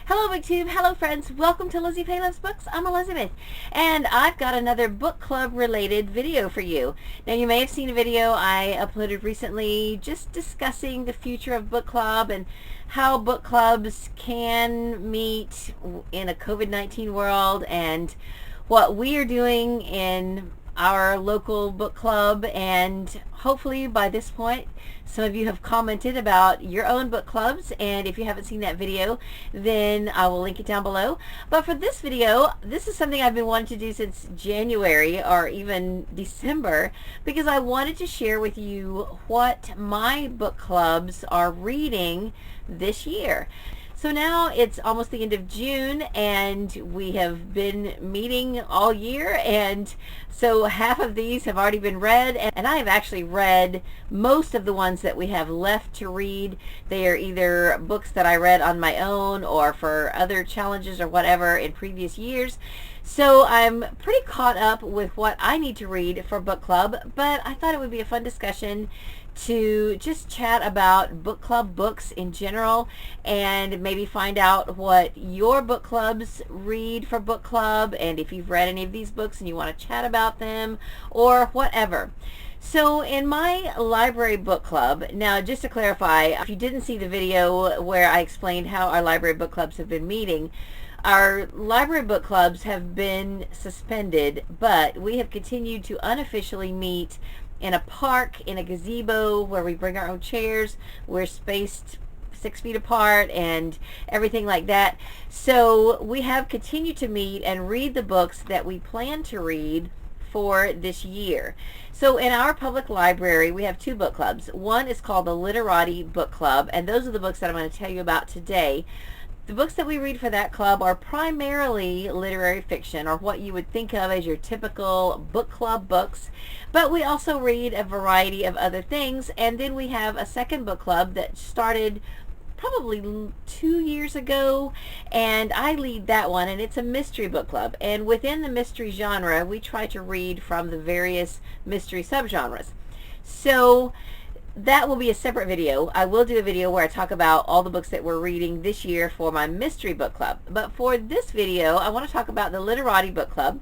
Hello BookTube, hello friends, welcome to Lizzie Faye Loves Books. I'm Elizabeth, and I've got another book club related video for you. Now you may have seen a video I uploaded recently just discussing the future of book club and how book clubs can meet in a COVID-19 world and what we are doing in our local book club. And hopefully by this point some of you have commented about your own book clubs, and if you haven't seen that video then I will link it down below. But for this video, this is something I've been wanting to do since January or even December, because I wanted to share with you what my book clubs are reading this year. So now it's almost the end of June and we have been meeting all year, and so half of these have already been read, and I have actually read most of the ones that we have left to read. They are either books that I read on my own or for other challenges or whatever in previous years. So I'm pretty caught up with what I need to read for book club, but I thought it would be a fun discussion to just chat about book club books in general, and maybe find out what your book clubs read for book club, and if you've read any of these books and you want to chat about them or whatever. So in my library book club, now just to clarify, if you didn't see the video where I explained how our library book clubs have been meeting, our library book clubs have been suspended, but we have continued to unofficially meet in a park, in a gazebo, where we bring our own chairs. We're spaced 6 feet apart and everything like that. So we have continued to meet and read the books that we plan to read for this year. So in our public library we have two book clubs. One is called the Literati Book Club, and those are the books that I'm going to tell you about today. The books that we read for that club are primarily literary fiction, or what you would think of as your typical book club books, but we also read a variety of other things. And then we have a second book club that started probably 2 years ago, and I lead that one, and it's a mystery book club. And within the mystery genre we try to read from the various mystery subgenres. So that will be a separate video. I will do a video where I talk about all the books that we're reading this year for my mystery book club. But for this video, I want to talk about the Literati Book Club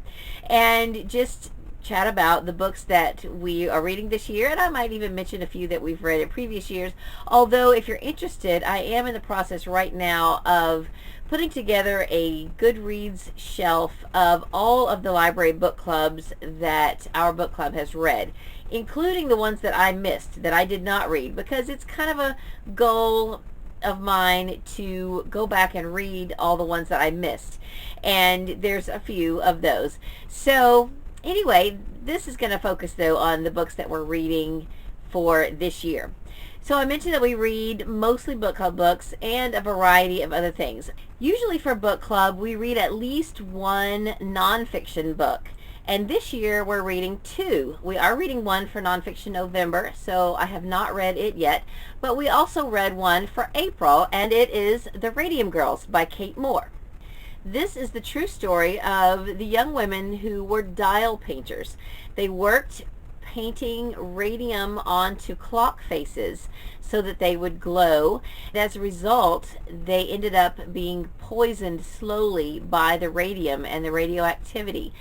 and just chat about the books that we are reading this year, and I might even mention a few that we've read in previous years. Although if you're interested, I am in the process right now of putting together a Goodreads shelf of all of the library book clubs that our book club has read, including the ones that I missed, that I did not read, because it's kind of a goal of mine to go back and read all the ones that I missed, and there's a few of those. So anyway, this is going to focus though on the books that we're reading for this year. So I mentioned that we read mostly book club books and a variety of other things. Usually for book club we read at least one nonfiction book, and this year we're reading two. We are reading one for Nonfiction November, so I have not read it yet, but we also read one for April, and it is The Radium Girls by Kate Moore. This is the true story of the young women who were dial painters. They worked painting radium onto clock faces so that they would glow. As a result, they ended up being poisoned slowly by the radium and the radioactivity.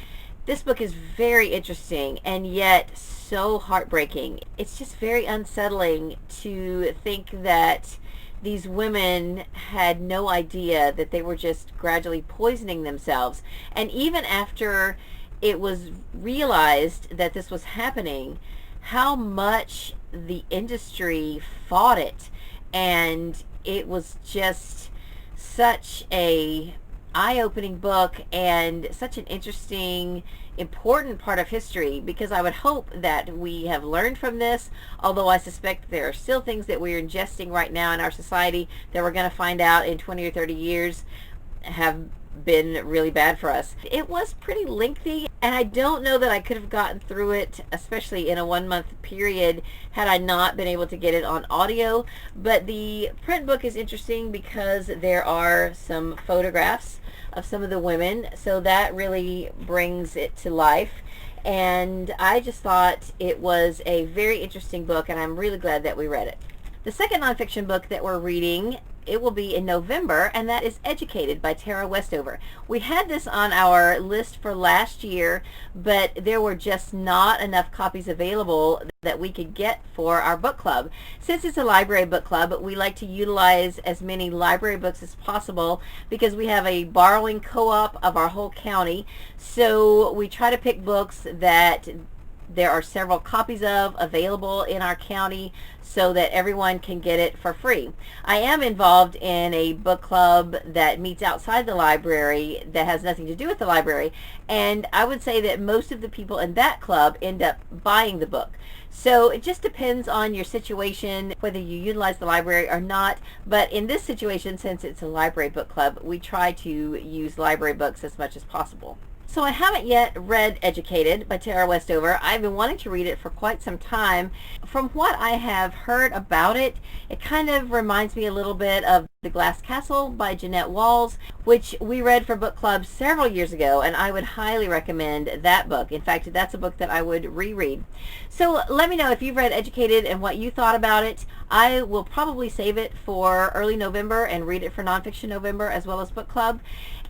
This book is very interesting and yet so heartbreaking. It's just very unsettling to think that these women had no idea that they were just gradually poisoning themselves. And even after it was realized that this was happening, how much the industry fought it. And it was just such a eye-opening book and such an interesting, important part of history, because I would hope that we have learned from this, although I suspect there are still things that we're ingesting right now in our society that we're going to find out in 20 or 30 years have been really bad for us. It was pretty lengthy, and I don't know that I could have gotten through it, especially in a 1-month period, had I not been able to get it on audio. But the print book is interesting because there are some photographs of some of the women, so that really brings it to life. And I just thought it was a very interesting book, and I'm really glad that we read it. The second nonfiction book that we're reading it will be in November, and that is Educated by Tara Westover. We had this on our list for last year, but there were just not enough copies available that we could get for our book club. Since it's a library book club, we like to utilize as many library books as possible because we have a borrowing co-op of our whole county. So we try to pick books that there are several copies of available in our county so that everyone can get it for free. I am involved in a book club that meets outside the library that has nothing to do with the library, and I would say that most of the people in that club end up buying the book. So it just depends on your situation, whether you utilize the library or not. But in this situation, since it's a library book club, we try to use library books as much as possible. So I haven't yet read Educated by Tara Westover. I've been wanting to read it for quite some time. From what I have heard about it, it kind of reminds me a little bit of The Glass Castle by Jeanette Walls, which we read for book club several years ago, and I would highly recommend that book. In fact, that's a book that I would reread. So let me know if you've read Educated and what you thought about it. I will probably save it for early November and read it for Nonfiction November as well as book club,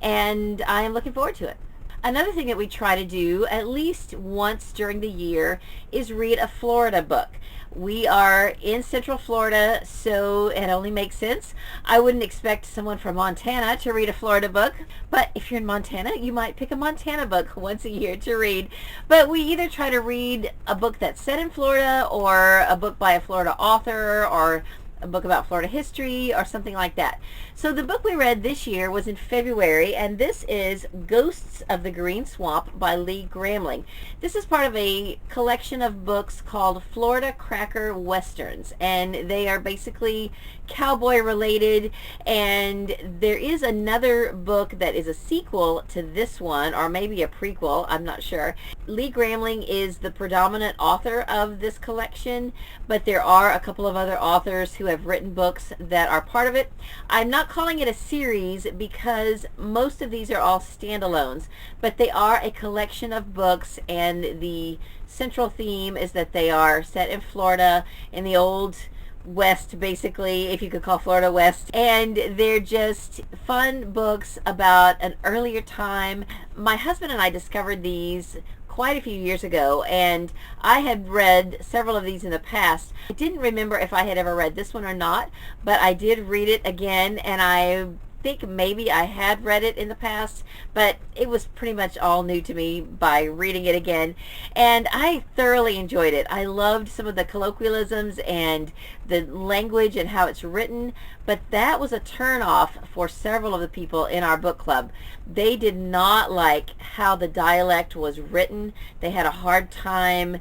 and I am looking forward to it. Another thing that we try to do at least once during the year is read a Florida book. We are in Central Florida, so it only makes sense. I wouldn't expect someone from Montana to read a Florida book, but if you're in Montana, you might pick a Montana book once a year to read. But we either try to read a book that's set in Florida, or a book by a Florida author, or a book about Florida history or something like that. So the book we read this year was in February, and this is Ghosts of the Green Swamp by Lee Gramling. This is part of a collection of books called Florida Cracker Westerns, and they are basically cowboy related, and there is another book that is a sequel to this one, or maybe a prequel, I'm not sure. Lee Gramling is the predominant author of this collection, but there are a couple of other authors who have written books that are part of it. I'm not calling it a series because most of these are all standalones, but they are a collection of books, and the central theme is that they are set in Florida, in the old West, basically, if you could call Florida West, and they're just fun books about an earlier time. My husband and I discovered these quite a few years ago, and I had read several of these in the past. I didn't remember if I had ever read this one or not, but I did read it again, and I think maybe I had read it in the past, but it was pretty much all new to me by reading it again, and I thoroughly enjoyed it. I loved some of the colloquialisms and the language and how it's written, but that was a turn-off for several of the people in our book club. They did not like how the dialect was written. They had a hard time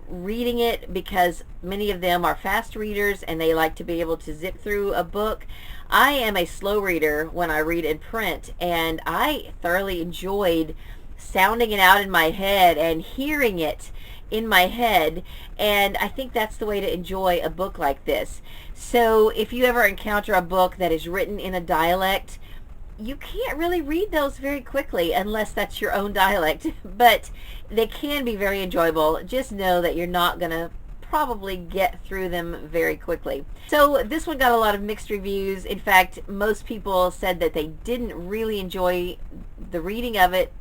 reading it because many of them are fast readers and they like to be able to zip through a book. I am a slow reader when I read in print, and I thoroughly enjoyed sounding it out in my head and hearing it in my head, and I think that's the way to enjoy a book like this. So if you ever encounter a book that is written in a dialect, you can't really read those very quickly unless that's your own dialect, but they can be very enjoyable. Just know that you're not going to probably get through them very quickly. So this one got a lot of mixed reviews. In fact, most people said that they didn't really enjoy the reading of it,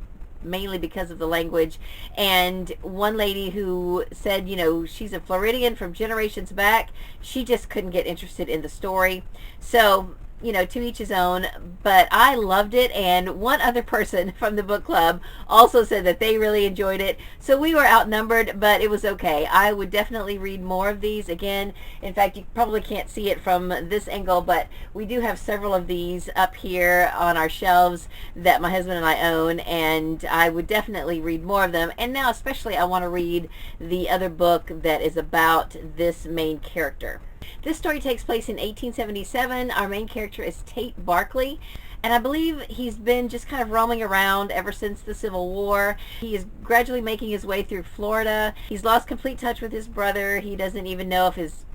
mainly because of the language. And one lady who said, you know, she's a Floridian from generations back, she just couldn't get interested in the story. So, you know, to each his own, but I loved it, and one other person from the book club also said that they really enjoyed it. So we were outnumbered, but it was okay. I would definitely read more of these again. In fact, you probably can't see it from this angle, but we do have several of these up here on our shelves that my husband and I own, and I would definitely read more of them. And now especially I want to read the other book that is about this main character. This story takes place in 1877. Our main character is Tate Barkley, and I believe he's been just kind of roaming around ever since the Civil War. He is gradually making his way through Florida. He's lost complete touch with his brother. He doesn't even know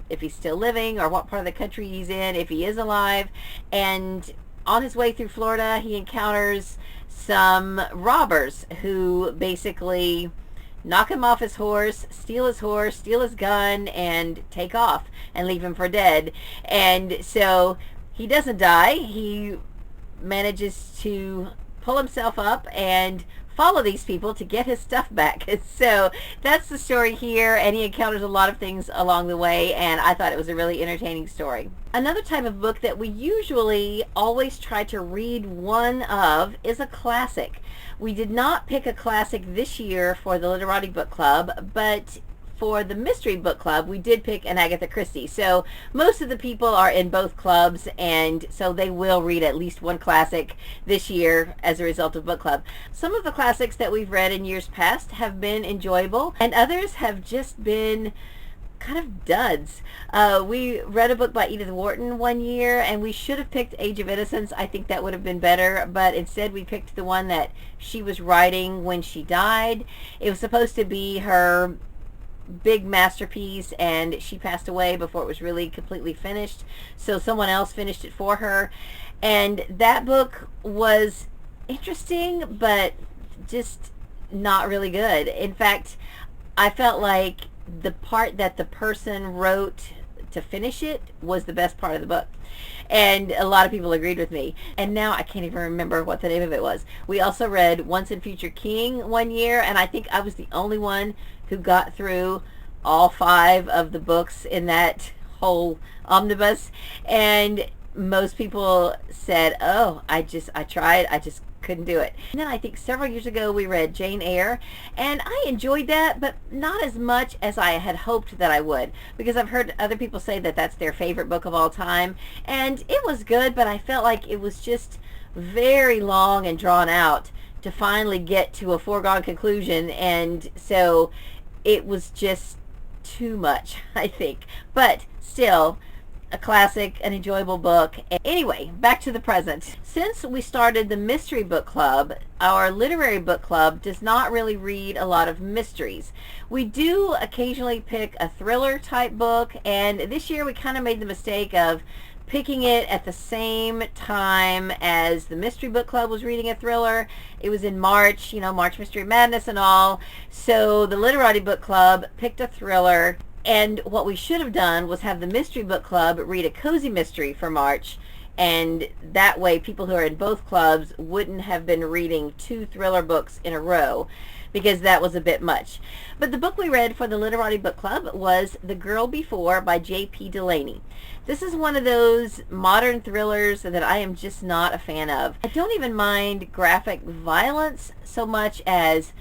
if he's still living or what part of the country he's in, if he is alive. And on his way through Florida, he encounters some robbers who basically knock him off his horse, steal his gun, and take off and leave him for dead. And so he doesn't die. He manages to pull himself up and follow these people to get his stuff back. So that's the story here, and he encounters a lot of things along the way, and I thought it was a really entertaining story. Another type of book that we usually always try to read one of is a classic. We did not pick a classic this year for the Literati Book Club, but for the Mystery Book Club, we did pick an Agatha Christie. So most of the people are in both clubs, and so they will read at least one classic this year as a result of book club. Some of the classics that we've read in years past have been enjoyable, and others have just been kind of duds. We read a book by Edith Wharton one year, and we should have picked Age of Innocence. I think that would have been better, but instead we picked the one that she was writing when she died. It was supposed to be her big masterpiece, and she passed away before it was really completely finished, so someone else finished it for her. And that book was interesting, but just not really good. In fact, I felt like the part that the person wrote to finish it was the best part of the book, and a lot of people agreed with me. And now I can't even remember what the name of it was. We also read Once and Future King one year, and I think I was the only one who got through all 5 of the books in that whole omnibus, and most people said, oh, I tried, I just couldn't do it. And then I think several years ago we read Jane Eyre, and I enjoyed that, but not as much as I had hoped that I would, because I've heard other people say that that's their favorite book of all time, and it was good, but I felt like it was just very long and drawn out to finally get to a foregone conclusion, and so it was just too much, I think. But still, a classic, an enjoyable book. Anyway, back to the present. Since we started the Mystery Book Club, our literary book club does not really read a lot of mysteries. We do occasionally pick a thriller type book, and this year we kind of made the mistake of picking it at the same time as the Mystery Book Club was reading a thriller. It was in March, March Mystery Madness and all. So the Literati Book Club picked a thriller, and what we should have done was have the Mystery Book Club read a cozy mystery for March, and that way people who are in both clubs wouldn't have been reading 2 thriller books in a row, because that was a bit much. But the book we read for the Literati Book Club was The Girl Before by J.P. Delaney. This is one of those modern thrillers that I am just not a fan of. I don't even mind graphic violence so much as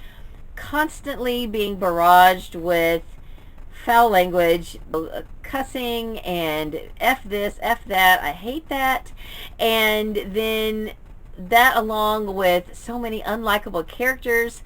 constantly being barraged with foul language, cussing, and F this, F that. I hate that. And then that, along with so many unlikable characters,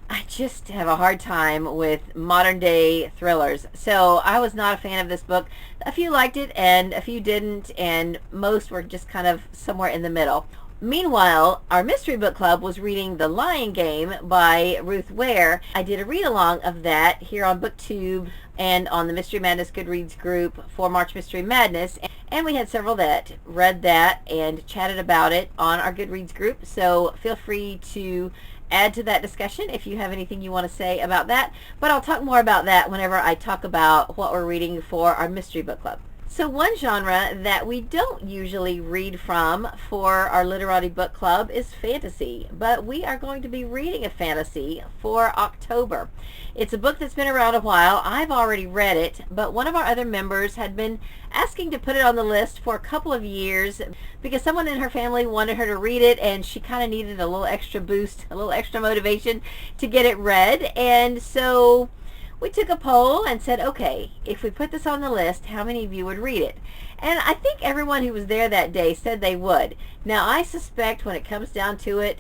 I just have a hard time with modern day thrillers. So I was not a fan of this book. A few liked it and a few didn't, and most were just kind of somewhere in the middle. Meanwhile, our Mystery Book Club was reading The Lying Game by Ruth Ware. I did a read-along of that here on BookTube and on the Mystery Madness Goodreads group for March Mystery Madness. And we had several that read that and chatted about it on our Goodreads group. So feel free to add to that discussion if you have anything you want to say about that. But I'll talk more about that whenever I talk about what we're reading for our Mystery Book Club. So one genre that we don't usually read from for our Literati Book Club is fantasy, but we are going to be reading a fantasy for October. It's a book that's been around a while. I've already read it, but one of our other members had been asking to put it on the list for a couple of years because someone in her family wanted her to read it, and she kind of needed a little extra boost, a little extra motivation to get it read. And so we took a poll and said, okay, if we put this on the list, how many of you would read it? And I think everyone who was there that day said they would. Now, I suspect when it comes down to it,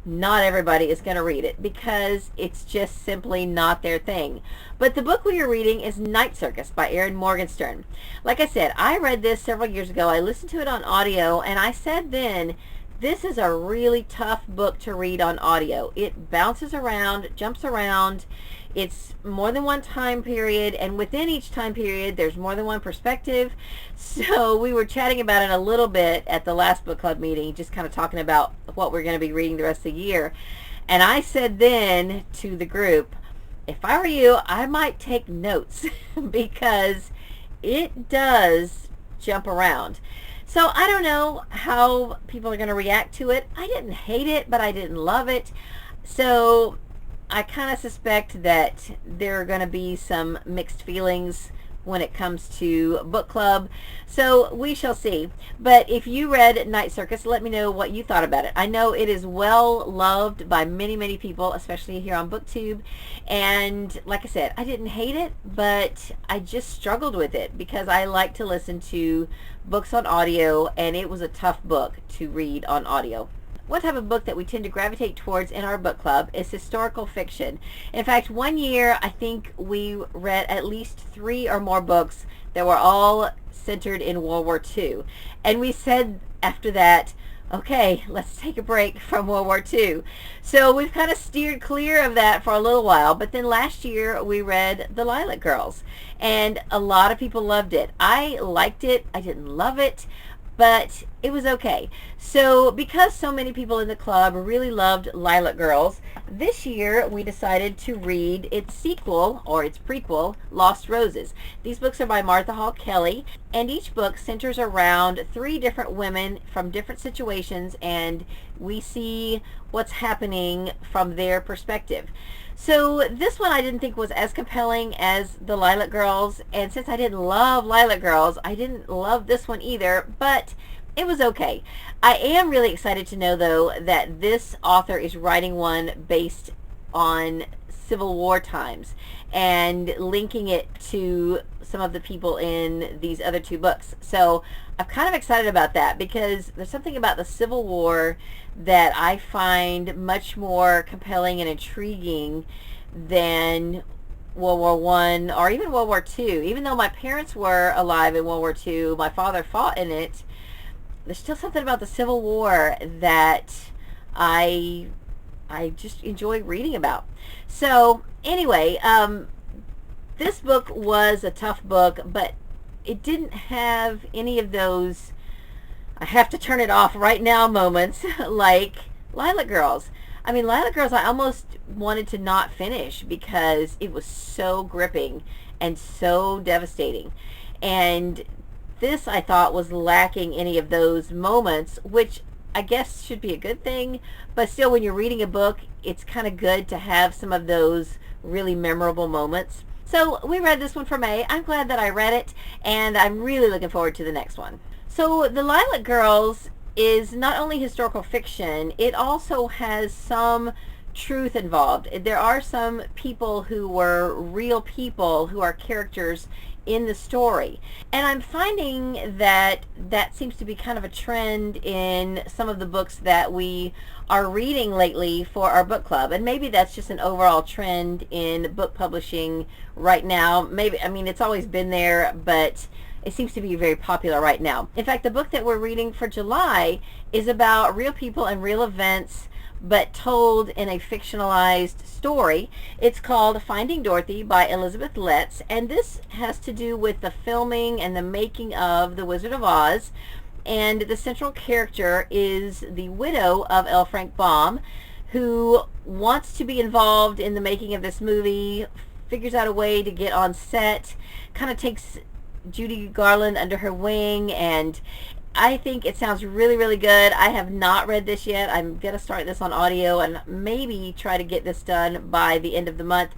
not everybody is going to read it because it's just simply not their thing. But the book we are reading is Night Circus by Erin Morgenstern. Like I said, I read this several years ago. I listened to it on audio, and I said then, this is a really tough book to read on audio. It bounces around, jumps around. It's more than one time period, and within each time period there's more than one perspective. So we were chatting about it a little bit at the last book club meeting, just kind of talking about what we're going to be reading the rest of the year. And I said then to the group, if I were you, I might take notes because it does jump around. So I don't know how people are going to react to it. I didn't hate it, but I didn't love it. So I kind of suspect that there are going to be some mixed feelings when it comes to book club. So we shall see. But if you read Night Circus, let me know what you thought about it. I know it is well loved by many, many people, especially here on BookTube. And like I said, I didn't hate it, but I just struggled with it because I like to listen to books on audio, and it was a tough book to read on audio. One type of book that we tend to gravitate towards in our book club is historical fiction. In fact, one year I think we read at least 3 or more books that were all centered in World War II. And we said after that, okay, let's take a break from World War II. So we've kind of steered clear of that for a little while. But then last year we read The Lilac Girls, and a lot of people loved it. I liked it. I didn't love it, but it was okay. So because so many people in the club really loved Lilac Girls, this year we decided to read its sequel, or its prequel, Lost Roses. These books are by Martha Hall Kelly, and each book centers around 3 different women from different situations, and we see what's happening from their perspective. So this one I didn't think was as compelling as the Lilac Girls, and since I didn't love Lilac Girls, I didn't love this one either, but it was okay. I am really excited to know, though, that this author is writing one based on Civil War times and linking it to some of the people in these other 2 books. So I'm kind of excited about that because there's something about the Civil War that I find much more compelling and intriguing than World War I or even World War II. Even though my parents were alive in World War II, my father fought in it, there's still something about the Civil War that I just enjoy reading about. So anyway, this book was a tough book, but it didn't have any of those I have to turn it off right now moments like Lilac Girls. I mean, Lilac Girls I almost wanted to not finish because it was so gripping and so devastating. And this I thought was lacking any of those moments, which I guess should be a good thing, but still when you're reading a book, it's kind of good to have some of those really memorable moments. So we read this one for May. I'm glad that I read it, and I'm really looking forward to the next one. So The Lilac Girls is not only historical fiction, it also has some truth involved. There are some people who were real people who are characters in the story. And I'm finding that that seems to be kind of a trend in some of the books that we are reading lately for our book club. And maybe that's just an overall trend in book publishing right now. Maybe, I mean, it's always been there, but it seems to be very popular right now. In fact, the book that we're reading for July is about real people and real events, but told in a fictionalized story. It's called Finding Dorothy by Elizabeth Letts, and this has to do with the filming and the making of The Wizard of Oz. And the central character is the widow of L. Frank Baum, who wants to be involved in the making of this movie, figures out a way to get on set, kind of takes Judy Garland under her wing, and I think it sounds really, really good. I have not read this yet. I'm going to start this on audio and maybe try to get this done by the end of the month.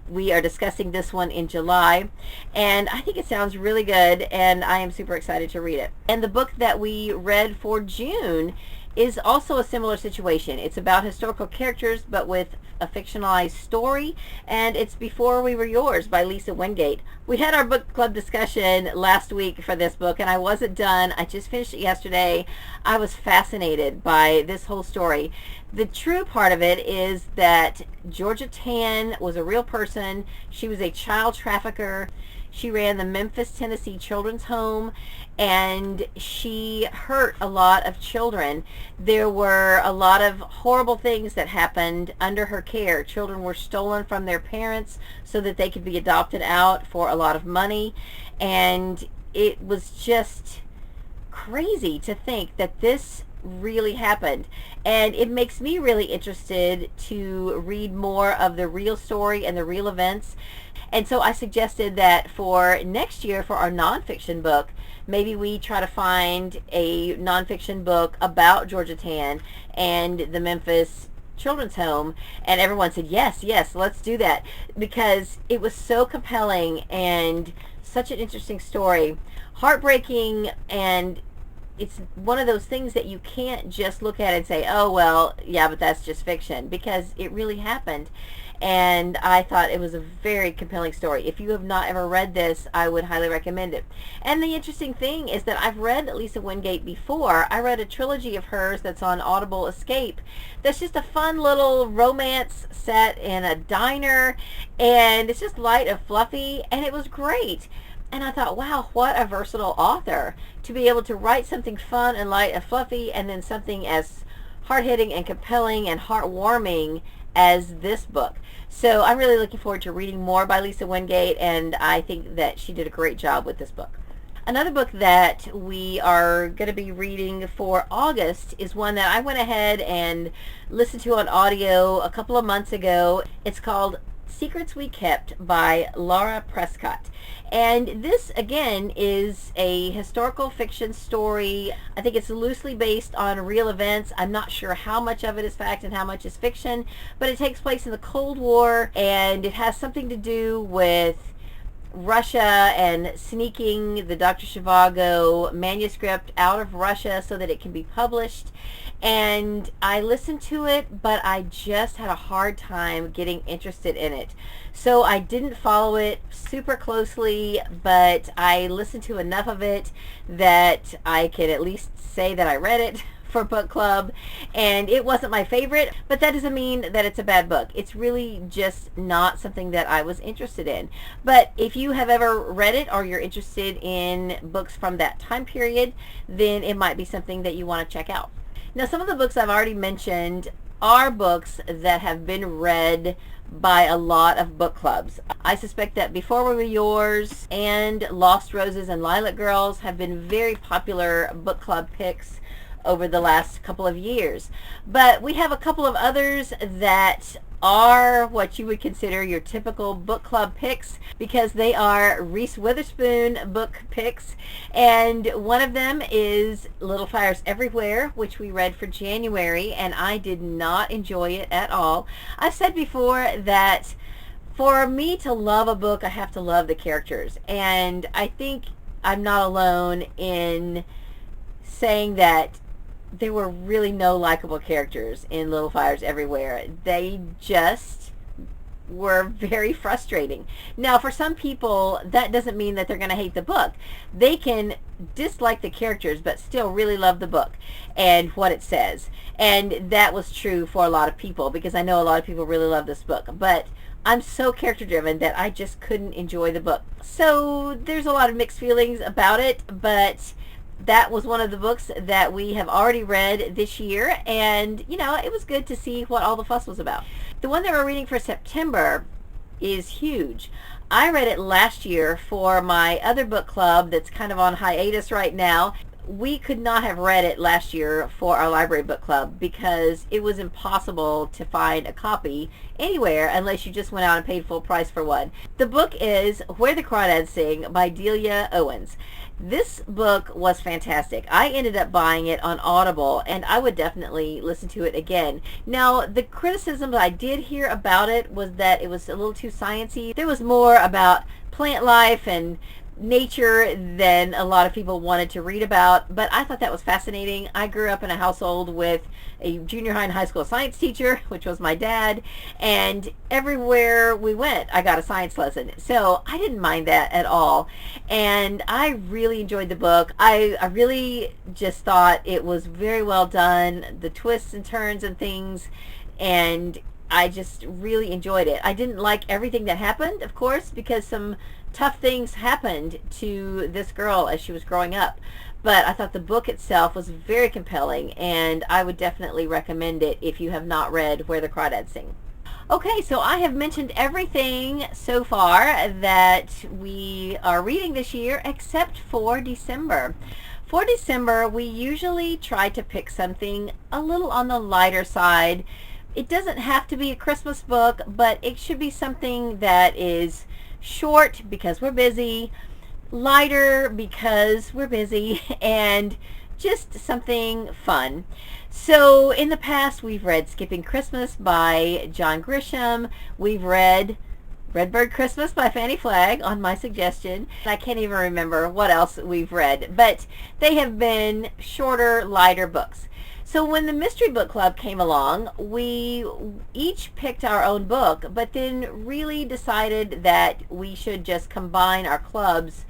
We are discussing this one in July, and I think it sounds really good, and I am super excited to read it. And the book that we read for June is also a similar situation. It's about historical characters, but with a fictionalized story, and it's Before We Were Yours by Lisa Wingate. We had our book club discussion last week for this book, and I wasn't done. I just finished it yesterday. I was fascinated by this whole story. The true part of it is that Georgia Tann was a real person. She was a child trafficker. She ran the Memphis, Tennessee Children's Home, and she hurt a lot of children. There were a lot of horrible things that happened under her care. Children were stolen from their parents so that they could be adopted out for a lot of money, and it was just crazy to think that this really happened. And it makes me really interested to read more of the real story and the real events. And so I suggested that for next year, for our nonfiction book, maybe we try to find a nonfiction book about Georgia Tann and the Memphis Children's Home. And everyone said, yes, yes, let's do that, because it was so compelling and such an interesting story. Heartbreaking, and it's one of those things that you can't just look at and say, oh, well, yeah, but that's just fiction, because it really happened. And I thought it was a very compelling story. If you have not ever read this, I would highly recommend it. And the interesting thing is that I've read Lisa Wingate before. I read a trilogy of hers that's on Audible, Escape. That's just a fun little romance set in a diner, and it's just light and fluffy, and it was great. And I thought, wow, what a versatile author to be able to write something fun and light and fluffy, and then something as hard-hitting and compelling and heartwarming as this book. So I'm really looking forward to reading more by Lisa Wingate, and I think that she did a great job with this book. Another book that we are going to be reading for August is one that I went ahead and listened to on audio a couple of months ago. It's called Secrets We Kept by Laura Prescott. And this, again, is a historical fiction story. I think it's loosely based on real events. I'm not sure how much of it is fact and how much is fiction, but it takes place in the Cold War, and it has something to do with Russia and sneaking the Dr. Zhivago manuscript out of Russia so that it can be published. And I listened to it, but I just had a hard time getting interested in it. So I didn't follow it super closely, but I listened to enough of it that I can at least say that I read it for book club. And it wasn't my favorite, but that doesn't mean that it's a bad book. It's really just not something that I was interested in. But if you have ever read it, or you're interested in books from that time period, then it might be something that you want to check out. Now, some of the books I've already mentioned are books that have been read by a lot of book clubs. I suspect that Before We Were Yours and Lost Roses and Lilac Girls have been very popular book club picks over the last couple of years. But we have a couple of others that are what you would consider your typical book club picks, because they are Reese Witherspoon book picks. And one of them is Little Fires Everywhere, which we read for January, and I did not enjoy it at all. I've said before that for me to love a book, I have to love the characters. And I think I'm not alone in saying that there were really no likable characters in Little Fires Everywhere. They just were very frustrating. Now, for some people, that doesn't mean that they're going to hate the book. They can dislike the characters, but still really love the book and what it says. And that was true for a lot of people, because I know a lot of people really love this book. But I'm so character driven that I just couldn't enjoy the book. So there's a lot of mixed feelings about it, but that was one of the books that we have already read this year, and you know, it was good to see what all the fuss was about. The one that we're reading for September is huge. I read it last year for my other book club that's kind of on hiatus right now. We could not have read it last year for our library book club because it was impossible to find a copy anywhere unless you just went out and paid full price for one. The book is Where the Crawdads Sing by Delia Owens. This book was fantastic. I ended up buying it on Audible, and I would definitely listen to it again. Now, the criticism that I did hear about it was that it was a little too sciencey. There was more about plant life and nature than a lot of people wanted to read about, but I thought that was fascinating. I grew up in a household with a junior high and high school science teacher, which was my dad, and everywhere we went I got a science lesson, so I didn't mind that at all, and I really enjoyed the book. I really just thought it was very well done, the twists and turns and things, and I just really enjoyed it. I didn't like everything that happened, of course, because some tough things happened to this girl as she was growing up. But I thought the book itself was very compelling, and I would definitely recommend it if you have not read Where the Crawdads Sing. Okay, so I have mentioned everything so far that we are reading this year except for December. For December, we usually try to pick something a little on the lighter side. It doesn't have to be a Christmas book, but it should be something that is short because we're busy, lighter because we're busy, and just something fun. So in the past, we've read Skipping Christmas by John Grisham. We've read Redbird Christmas by Fannie Flagg on my suggestion. I can't even remember what else we've read, but they have been shorter, lighter books. So when the Mystery Book Club came along, we each picked our own book, but then really decided that we should just combine our clubs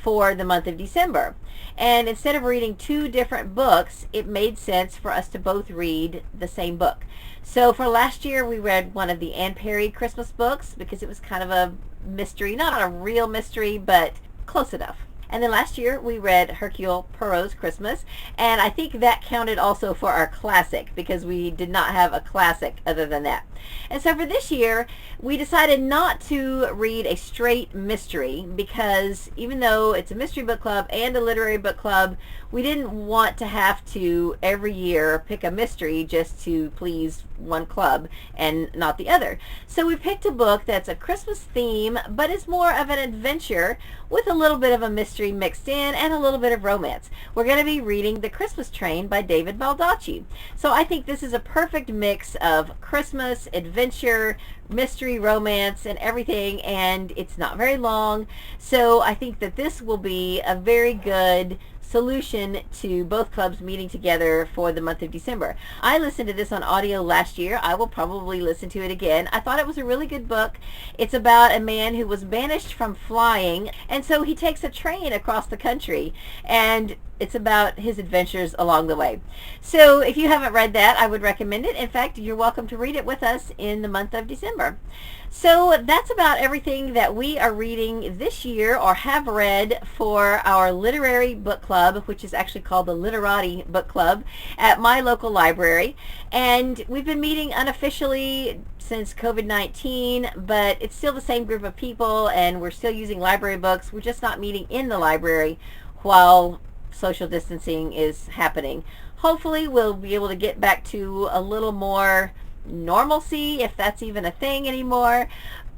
for the month of December. And instead of reading two different books, it made sense for us to both read the same book. So for last year, we read one of the Anne Perry Christmas books because it was kind of a mystery, not a real mystery, but close enough. And then last year, we read Hercule Poirot's Christmas, and I think that counted also for our classic because we did not have a classic other than that. And so for this year, we decided not to read a straight mystery because even though it's a mystery book club and a literary book club, we didn't want to have to every year pick a mystery just to please one club and not the other. So we picked a book that's a Christmas theme, but is more of an adventure with a little bit of a mystery mixed in and a little bit of romance. We're going to be reading The Christmas Train by David Baldacci. So I think this is a perfect mix of Christmas, adventure, mystery, romance, and everything, and it's not very long. So I think that this will be a very good solution to both clubs meeting together for the month of December. I listened to this on audio last year. I will probably listen to it again. I thought it was a really good book. It's about a man who was banished from flying, and so he takes a train across the country, and it's about his adventures along the way. So if you haven't read that, I would recommend it. In fact, you're welcome to read it with us in the month of December. So that's about everything that we are reading this year or have read for our literary book club, which is actually called the Literati Book Club at my local library. And we've been meeting unofficially since COVID-19, but it's still the same group of people and we're still using library books. We're just not meeting in the library while social distancing is happening. Hopefully we'll be able to get back to a little more normalcy, if that's even a thing anymore.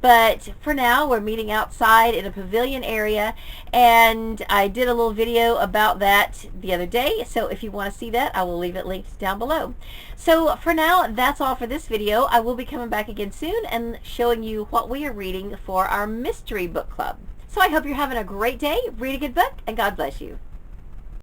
But for now, we're meeting outside in a pavilion area, and I did a little video about that the other day, so if you want to see that, I will leave it linked down below. So for now, that's all for this video. I will be coming back again soon and showing you what we are reading for our mystery book club. So I hope you're having a great day, read a good book, and God bless you.